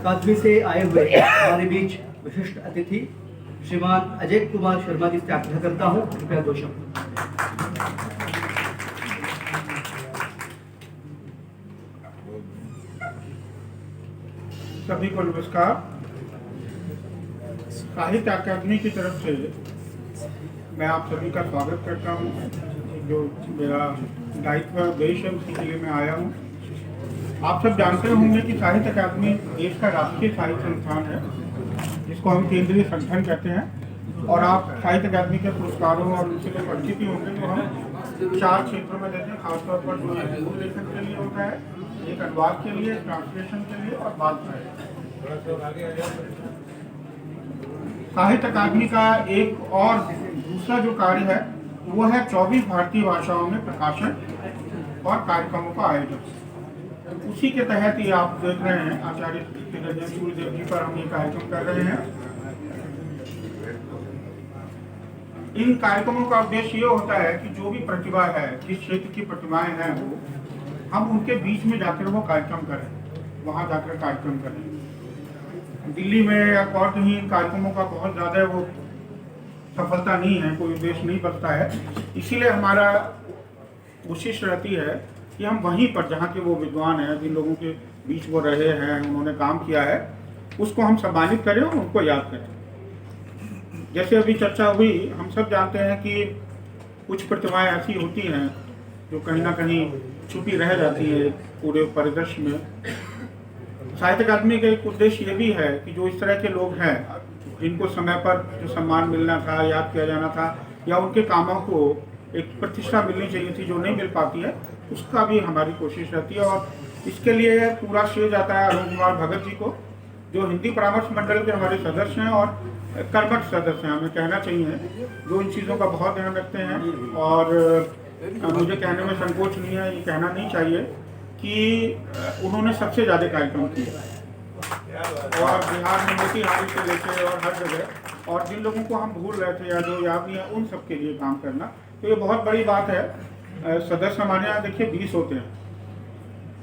अकादमी से आए हुए हमारे बीच विशिष्ट अतिथि श्रीमान अजय कुमार शर्मा जी से आग्रह करता हूँ, कृपया 2 शब्द। सभी को नमस्कार। साहित्य अकादमी की तरफ से मैं आप सभी का स्वागत करता हूँ। जो मेरा दायित्व उद्देश्य है उसी के लिए मैं आया हूँ। आप सब जानते होंगे कि साहित्य अकादमी देश का राष्ट्रीय साहित्य संस्थान है, जिसको हम केंद्रीय संगठन कहते हैं। और आप साहित्य अकादमी के पुरस्कारों और उनसे जो परिचित होंगे तो हम 4 क्षेत्रों में देते हैं, खासतौर पर जो मूल लेखन के लिए होता है, एक अनुवाद के लिए, ट्रांसलेशन के लिए और बाल साहित्य। साहित्य अकादमी का एक और दूसरा जो कार्य है वो है 24 भारतीय भाषाओं में प्रकाशन और कार्यक्रमों का आयोजन। उसी के तहत ये आप देख रहे हैं आचार्य श्री रंजन सूर्यदेव जी पर हम ये कार्यक्रम कर रहे हैं। इन कार्यक्रमों का उद्देश्य ये होता है कि जो भी प्रतिभा है, जिस क्षेत्र की प्रतिभाएं हैं, वो हम उनके बीच में जाकर वो कार्यक्रम करें, वहाँ जाकर कार्यक्रम करें। दिल्ली में या और कहीं इन कार्यक्रमों का बहुत ज़्यादा वो सफलता नहीं है, कोई उद्देश्य नहीं बनता है। इसीलिए हमारा कोशिश रहती है कि हम वहीं पर जहाँ के वो विद्वान हैं, जिन लोगों के बीच वो रहे हैं, उन्होंने काम किया है, उसको हम सम्मानित करें और उनको याद करें। जैसे अभी चर्चा हुई, हम सब जानते हैं कि कुछ प्रतिभाएं ऐसी होती हैं जो कहीं ना कहीं छुपी रह जाती है पूरे परिदृश्य में। साहित्य अकादमी का एक उद्देश्य ये भी है कि जो इस तरह के लोग हैं, जिनको समय पर जो सम्मान मिलना था, याद किया जाना था, या उनके कामों को एक प्रतिष्ठा मिलनी चाहिए थी जो नहीं मिल पाती है, उसका भी हमारी कोशिश रहती है। और इसके लिए पूरा श्रेय जाता है अरुण कुमार भगत जी को, जो हिंदी परामर्श मंडल के हमारे सदस्य हैं और कर्मठ सदस्य हैं, हमें कहना चाहिए, जो इन चीज़ों का बहुत ध्यान रखते हैं। और मुझे कहने में संकोच नहीं है, ये कहना नहीं चाहिए कि उन्होंने सबसे ज़्यादा कार्यक्रम किए और बिहार में मोतिहारी से लेकर और हर जगह, और जिन लोगों को हम भूल रहे थे या जो याद नहीं है, उन सब के लिए काम करना, तो ये बहुत बड़ी बात है। सदस्य हमारे यहाँ देखिए 20 होते हैं,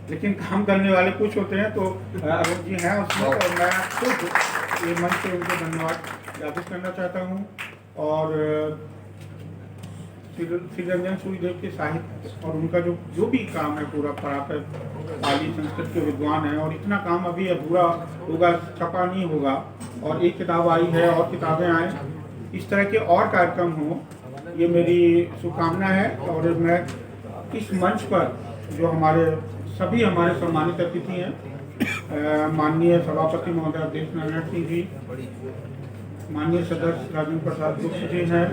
लेकिन काम करने वाले कुछ होते हैं। तो अरुण जी हैं उसमें, और मैं खुद ये मंच से उनको धन्यवाद ज्ञापित करना चाहता हूँ। और श्री रंजन सूर्यदेव के साहित्य और उनका जो भी काम है पूरा पाली संस्कृत के विद्वान हैं, और इतना काम अभी अधूरा होगा, छपा नहीं होगा, और एक किताब आई है और किताबें आए, इस तरह के और कार्यक्रम हों, ये मेरी शुभकामना है। और मैं इस मंच पर जो सभी हमारे सम्मानित अतिथि हैं, माननीय सभापति महोदय अवधेश नारायण सिंह जी, माननीय सदस्य राजेंद्र प्रसाद गुप्ता जी हैं,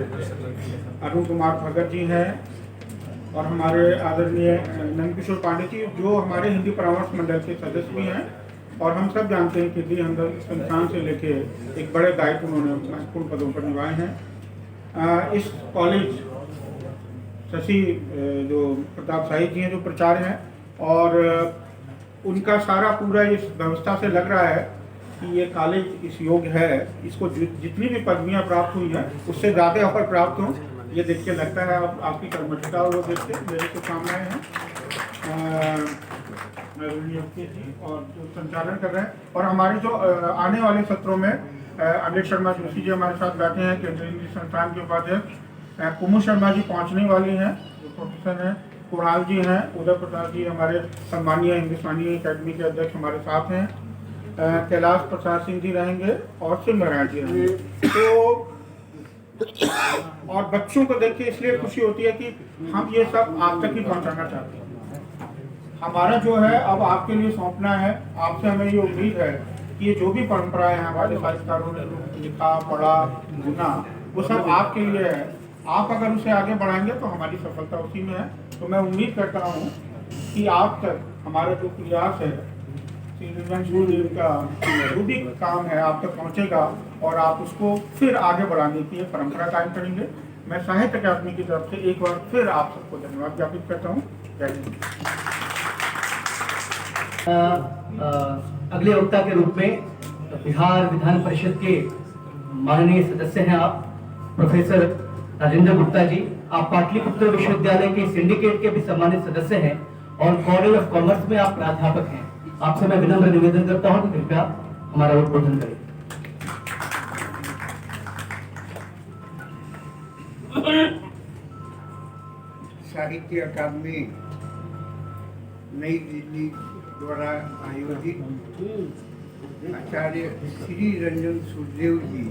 अरुण कुमार भगत जी हैं, और हमारे आदरणीय नंदकिशोर पांडे जी, जो हमारे हिंदी परामर्श मंडल के सदस्य भी हैं। और हम सब जानते हैं कि दिल्ली हमदर्द संस्थान से लेके एक बड़े दायित्व उन्होंने महत्वपूर्ण पदों पर निभाए हैं। इस कॉलेज शशि जो प्रताप शाही जी हैं, जो प्राचार्य हैं, और उनका सारा पूरा इस व्यवस्था से लग रहा है कि ये कॉलेज इस योग्य है, इसको जितनी भी पदवियाँ प्राप्त हुई हैं उससे ज़्यादा और प्राप्त हों, ये देख के लगता है। आपकी कर्मठता और वो देख के मेरी शुभकामनाएँ हैं जी, और जो संचालन कर रहे हैं। और हमारे जो आने वाले सत्रों में अमित शर्मा जोशी जी हमारे साथ बैठे हैं, केंद्रीय हिंदी संस्थान के उपाध्यक्ष, कुमुद शर्मा जी पहुँचने वाली हैं, जो प्रोफेसर हैं, कुणाल जी हैं, उदय प्रसाद जी हमारे सम्मानीय हिंदुस्तानी अकेडमी के अध्यक्ष हमारे साथ हैं, कैलाश प्रसाद सिंह जी रहेंगे, और सिंह नारायण जी रहेंगे। तो और बच्चों को देख के इसलिए खुशी होती है कि हम ये सब आप तक ही पहुंचाना चाहते हैं। हमारा जो है अब आपके लिए सौंपना है, आपसे हमें ये उम्मीद है कि ये जो भी परंपराएं हैं हमारे साहित्यकारों ने लिखा, पढ़ा, सुना, वो सब आपके लिए है। आप अगर उसे आगे बढ़ाएंगे तो हमारी सफलता उसी में है। तो मैं उम्मीद करता हूँ कि आप तक हमारा जो प्रयास है, श्री रंजन सूर्यदेव का जो भी काम है, आप तक पहुँचेगा, और आप उसको फिर आगे बढ़ाने की परंपरा कायम करेंगे। मैं साहित्य अकादमी की तरफ से एक बार फिर आप सबको धन्यवाद ज्ञापित करता हूँ। जय हिंद। अगले वक्ता के रूप में बिहार विधान परिषद के माननीय सदस्य हैं आप, प्रोफेसर राजेंद्र गुप्ता जी। आप पाटलिपुत्र विश्वविद्यालय के सिंडिकेट के भी सम्मानित सदस्य हैं और कॉलेज ऑफ कॉमर्स में आप प्राध्यापक हैं। आपसे मैं विनम्र निवेदन करता हूं कि कृपया हमारा उद्बोधन करें। साहित्य अकादमी नई दिल्ली द्वारा आयोजित आचार्य श्री रंजन सुखदेव जी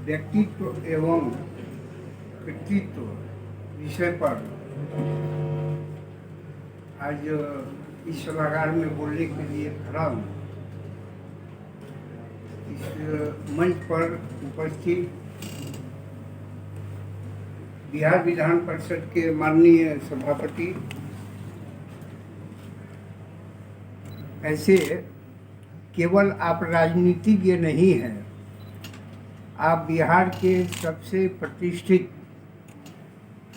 व्यक्तित्व एवं कृतित्व विषय पर आज इस सभागार में बोलने के लिए खड़ा हूँ। इस मंच पर उपस्थित बिहार विधान परिषद के माननीय सभापति, ऐसे केवल आप राजनीतिज्ञ नहीं हैं, आप बिहार के सबसे प्रतिष्ठित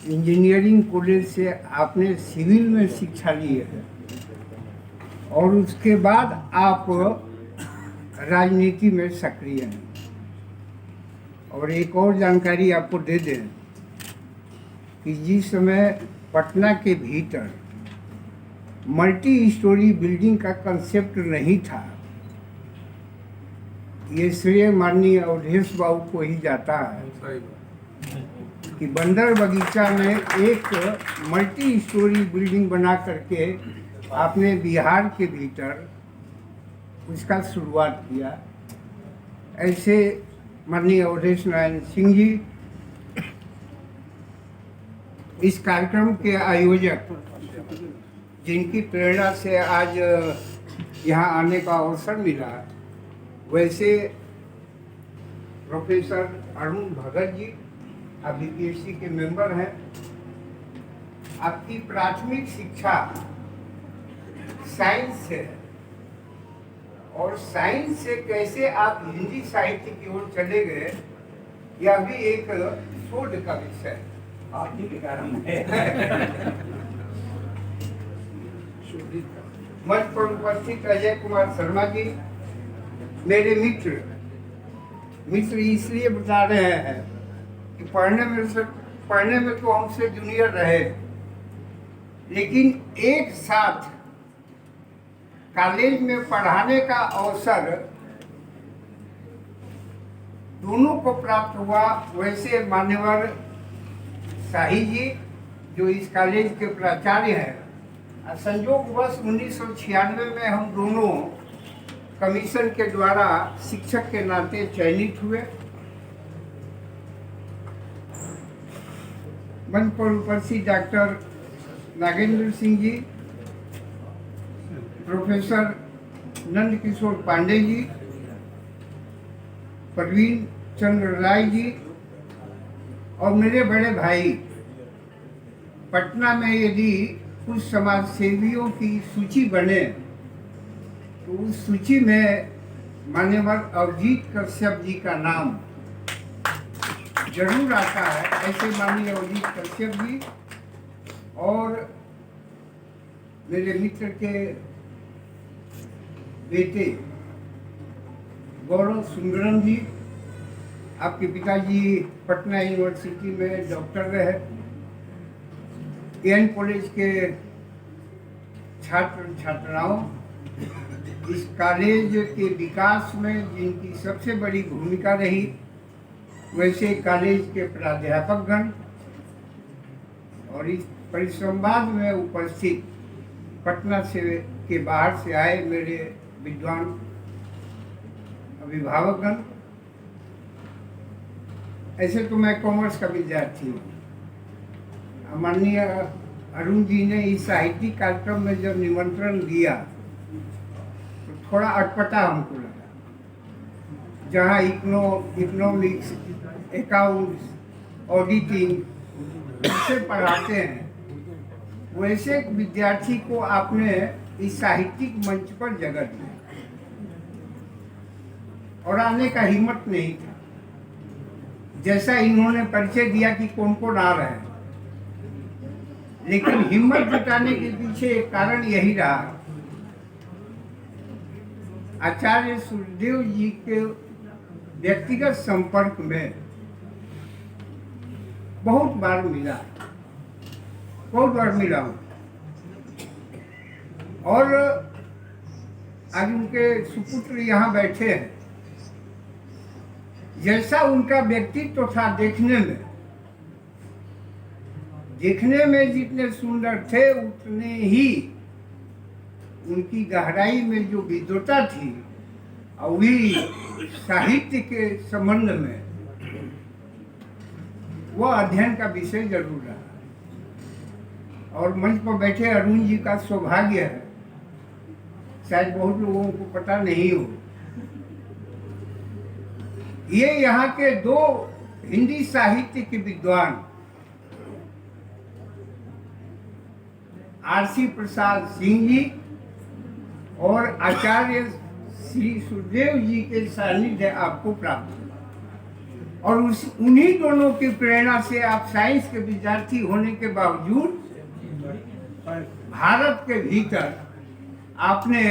इंजीनियरिंग कॉलेज से आपने सिविल में शिक्षा ली है और उसके बाद आप राजनीति में सक्रिय हैं। और एक और जानकारी आपको दे दें कि जिस समय पटना के भीतर मल्टी स्टोरी बिल्डिंग का कंसेप्ट नहीं था, ये श्रेय माननीय अवधेश बाबू को ही जाता है कि बंदर बगीचा में एक मल्टी स्टोरी बिल्डिंग बना करके आपने बिहार के भीतर उसका शुरुआत किया। ऐसे माननीय अवधेश नारायण सिंह जी इस कार्यक्रम के आयोजक, जिनकी प्रेरणा से आज यहाँ आने का अवसर मिला, वैसे प्रोफेसर अरुण भगत जी आप बीपीएससी के मेंबर हैं। आपकी प्राथमिक शिक्षा साइंस से है और साइंस से कैसे आप हिंदी साहित्य की ओर चले गए, यह भी एक शोध का विषय है। आप ही के कारण मंच पर उपस्थित अजय कुमार शर्मा जी मेरे मित्र इसलिए बता रहे हैं कि पढ़ने में तो हमसे जूनियर रहे, लेकिन एक साथ कॉलेज में पढ़ाने का अवसर दोनों को प्राप्त हुआ। वैसे मान्यवर शाही जी जो इस कॉलेज के प्राचार्य हैं, संयोगवश 1996 में हम दोनों कमीशन के द्वारा शिक्षक के नाते चयनित हुए। मंच पर उपस्थित डॉक्टर नागेंद्र सिंह जी, प्रोफेसर नंद किशोर पांडे जी, प्रवीण चंद्र राय जी और मेरे बड़े भाई, पटना में यदि कुछ समाज सेवियों की सूची बने तो उस सूची में मान्यवर अभिजीत कश्यप जी का नाम जरूर आता है। ऐसे माननीय अभिजीत कश्यप जी और मेरे मित्र के बेटे गौरव सुंदरम जी, आपके पिताजी पटना यूनिवर्सिटी में डॉक्टर रहे। एन कॉलेज के छात्र छात्राओं इस कॉलेज के विकास में जिनकी सबसे बड़ी भूमिका रही, वैसे कॉलेज के प्राध्यापकगण और इस परिसंवाद में उपस्थित पटना से के बाहर से आए मेरे विद्वान अभिभावकगण। ऐसे तो मैं कॉमर्स का विद्यार्थी हूँ। माननीय अरुण जी ने इस साहित्यिक कार्यक्रम में जब निमंत्रण दिया तो थोड़ा अटपटा हमको लगा। जहाँ इकोनॉमिक्स, अकाउंट्स, ऑडिटिंग से पढ़ाते हैं, वैसे एक विद्यार्थी को आपने इस साहित्यिक मंच पर जगह दी और आने का हिम्मत नहीं था। जैसा इन्होंने परिचय दिया कि कौन कौन आ रहे हैं, लेकिन हिम्मत जुटाने के पीछे एक कारण यही रहा, आचार्य सुखदेव जी के व्यक्तिगत संपर्क में बहुत बार मिला हूँ और आज उनके सुपुत्र यहाँ बैठे हैं, जैसा उनका व्यक्तित्व था देखने में जितने सुंदर थे, उतने ही उनकी गहराई में जो विद्वता थी, और वही साहित्य के संबंध में वह अध्ययन का विषय जरूर रहा। और मंच पर बैठे अरुण जी का सौभाग्य है, शायद बहुत लोगों को पता नहीं हो, ये यहाँ के दो हिंदी साहित्य के विद्वान आरसी प्रसाद सिंह जी और आचार्य श्री सुखदेव जी के सानिध्य आपको प्राप्त हुआ। और उन्हीं दोनों की प्रेरणा से आप साइंस के विद्यार्थी होने के बावजूद भारत के भीतर आपने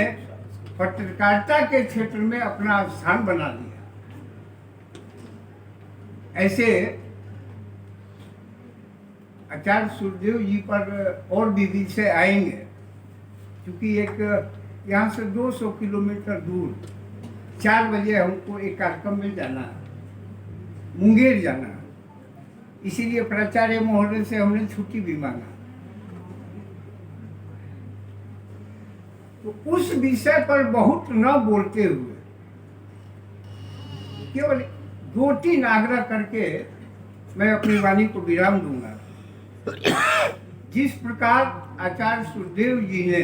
पत्रकारिता के क्षेत्र में अपना स्थान बना लिया। ऐसे आचार्य सुखदेव जी पर और भी विषय आएंगे, क्योंकि एक यहाँ से 200 किलोमीटर दूर 4 बजे हमको एक कार्यक्रम में जाना है, मुंगेर जाना है, इसीलिए प्राचार्य महोदय से हमने छुट्टी भी मांगा। तो उस विषय पर बहुत न बोलते हुए केवल 2-3 आग्रह करके मैं अपनी वाणी को विराम दूंगा। जिस प्रकार आचार्य सुखदेव जी ने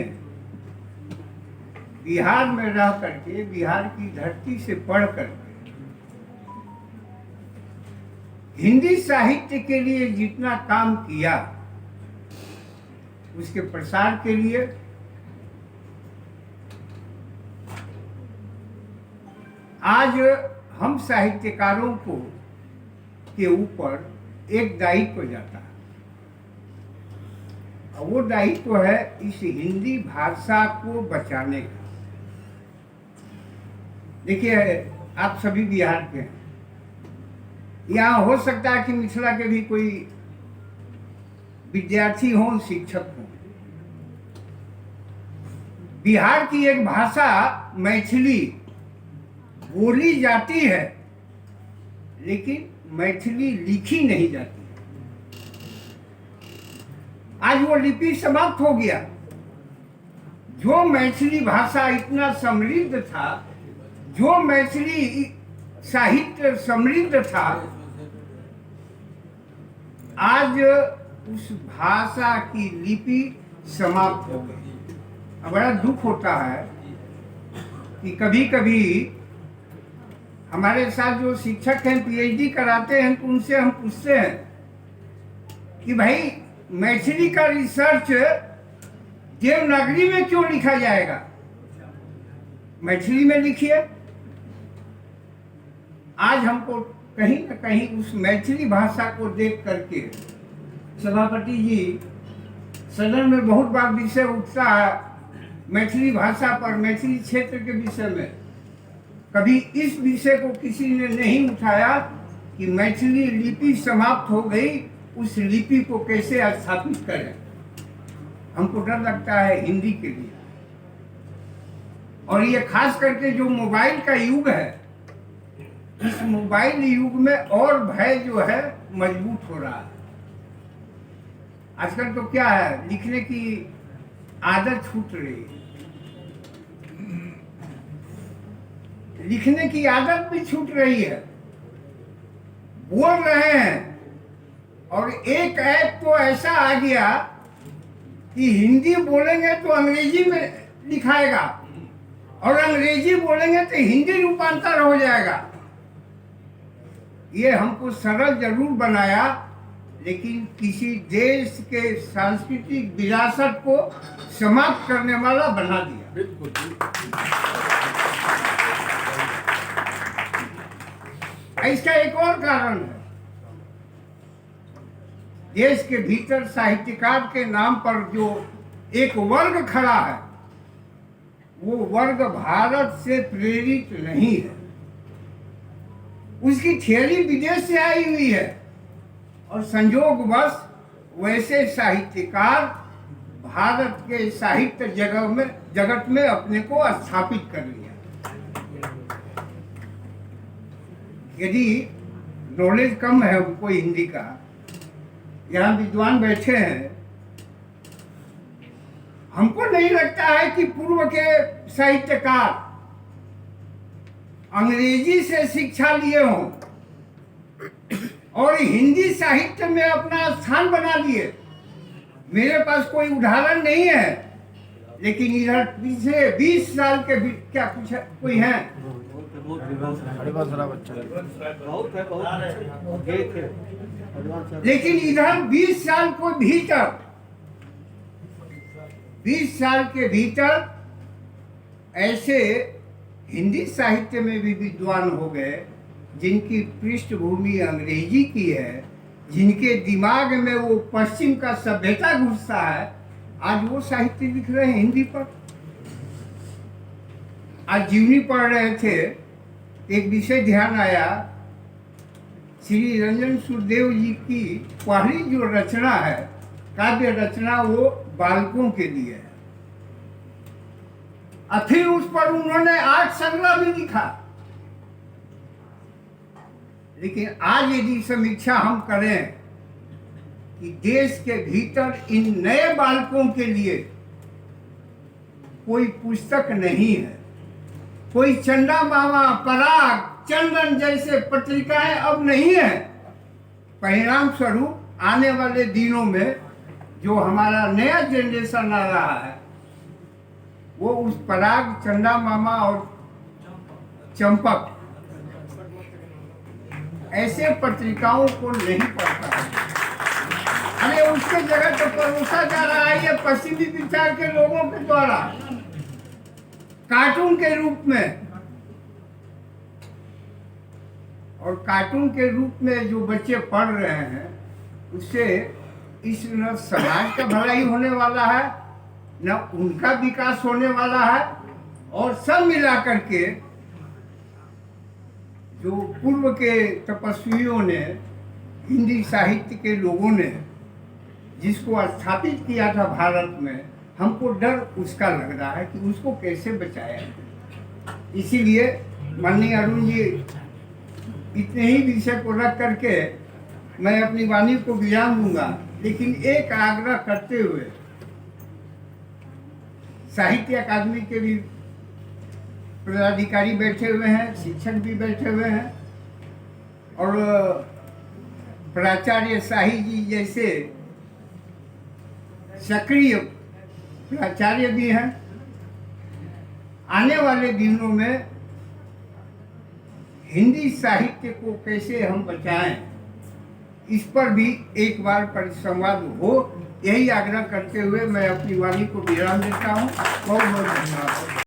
बिहार में रह करके, बिहार की धरती से पढ़ करके हिंदी साहित्य के लिए जितना काम किया, उसके प्रसार के लिए आज हम साहित्यकारों को के ऊपर एक दायित्व जाता है, और वो दायित्व है इस हिंदी भाषा को बचाने का। देखिए, आप सभी बिहार के हैं, यहाँ हो सकता है कि मिथिला के भी कोई विद्यार्थी हों, शिक्षक हों। बिहार की एक भाषा मैथिली बोली जाती है, लेकिन मैथिली लिखी नहीं जाती। आज वो लिपि समाप्त हो गया। जो मैथिली भाषा इतना समृद्ध था, जो मैथिली साहित्य समृद्ध था, आज उस भाषा की लिपि समाप्त हो गई। बड़ा दुख होता है कि कभी कभी हमारे साथ जो शिक्षक हैं, पीएचडी कराते हैं, तो उनसे हम पूछते हैं कि भाई मैथिली का रिसर्च देवनागरी में क्यों लिखा जाएगा, मैथिली में लिखिए। आज हमको कहीं न कहीं उस मैथिली भाषा को देख करके, सभापति जी, सदन में बहुत बार विषय उठता है मैथिली भाषा पर, मैथिली क्षेत्र के विषय में। कभी इस विषय को किसी ने नहीं उठाया कि मैथिली लिपि समाप्त हो गई, उस लिपि को कैसे स्थापित करें। हमको डर लगता है हिंदी के लिए, और ये खास करके जो मोबाइल का युग है, इस मोबाइल युग में और भय जो है मजबूत हो रहा है। आजकल तो क्या है, लिखने की आदत छूट रही है, लिखने की आदत भी छूट रही है। बोल रहे हैं, और एक ऐप तो ऐसा आ गया कि हिंदी बोलेंगे तो अंग्रेजी में लिखाएगा, और अंग्रेजी बोलेंगे तो हिंदी रूपांतर हो जाएगा। ये हमको सरल जरूर बनाया, लेकिन किसी देश के सांस्कृतिक विरासत को समाप्त करने वाला बना दिया। बिल्कुल। इसका एक और कारण है, देश के भीतर साहित्यकार के नाम पर जो एक वर्ग खड़ा है, वो वर्ग भारत से प्रेरित नहीं है, उसकी थियरी विदेश से आई हुई है, और संयोगवश वैसे साहित्यकार भारत के साहित्य जगत में अपने को स्थापित कर लिया। यदि नॉलेज कम है हमको हिंदी का, यहाँ विद्वान बैठे हैं, हमको नहीं लगता है कि पूर्व के साहित्यकार अंग्रेजी से शिक्षा लिए हों और हिंदी साहित्य में अपना स्थान बना लिए। मेरे पास कोई उदाहरण नहीं है, लेकिन इधर पीछे 20 साल के क्या कुछ कोई है? लेकिन इधर 20 साल को भीतर, 20 साल के भीतर ऐसे हिंदी साहित्य में भी विद्वान हो गए जिनकी पृष्ठभूमि अंग्रेजी की है, जिनके दिमाग में वो पश्चिम का सभ्यता घुसता है। आज वो साहित्य लिख रहे हैं हिंदी पर। आज जीवनी पढ़ रहे थे, एक विषय ध्यान आया, श्री रंजन सुखदेव जी की पहली जो रचना है, काव्य रचना, वो बालकों के लिए है। और फिर उस पर उन्होंने 8 संग्रह भी लिखा। लेकिन आज यदि समीक्षा हम करें कि देश के भीतर इन नए बालकों के लिए कोई पुस्तक नहीं है, कोई चंदा मामा, पराग, चंदन जैसे पत्रिकाएं अब नहीं है। परिणाम स्वरूप आने वाले दिनों में जो हमारा नया जनरेशन आ रहा है, वो उस पराग, चंदा मामा और चंपक ऐसे पत्रिकाओं को नहीं पढ़ता है। अरे उसके जगह तो परोसा जा रहा है ये पश्चिमी विचार के लोगों के द्वारा कार्टून के रूप में। और कार्टून के रूप में जो बच्चे पढ़ रहे हैं, उससे इस न समाज का भलाई होने वाला है, न उनका विकास होने वाला है। और सब मिलाकर के जो पूर्व के तपस्वियों ने, हिंदी साहित्य के लोगों ने जिसको स्थापित किया था भारत में, हमको डर उसका लग रहा है कि उसको कैसे बचाया जाए। इसीलिए माननीय अरुण जी, इतने ही विषय को रख करके मैं अपनी वाणी को विराम दूंगा। लेकिन एक आग्रह करते हुए, साहित्य अकादमी के भी पदाधिकारी बैठे हुए हैं, शिक्षक भी बैठे हुए हैं, और प्राचार्य शाही जी जैसे सक्रिय प्राचार्य भी हैं। आने वाले दिनों में हिंदी साहित्य को कैसे हम बचाएं, इस पर भी एक बार परिसंवाद हो, यही आग्रह करते हुए मैं अपनी वाणी को विराम देता हूँ। बहुत बहुत धन्यवाद।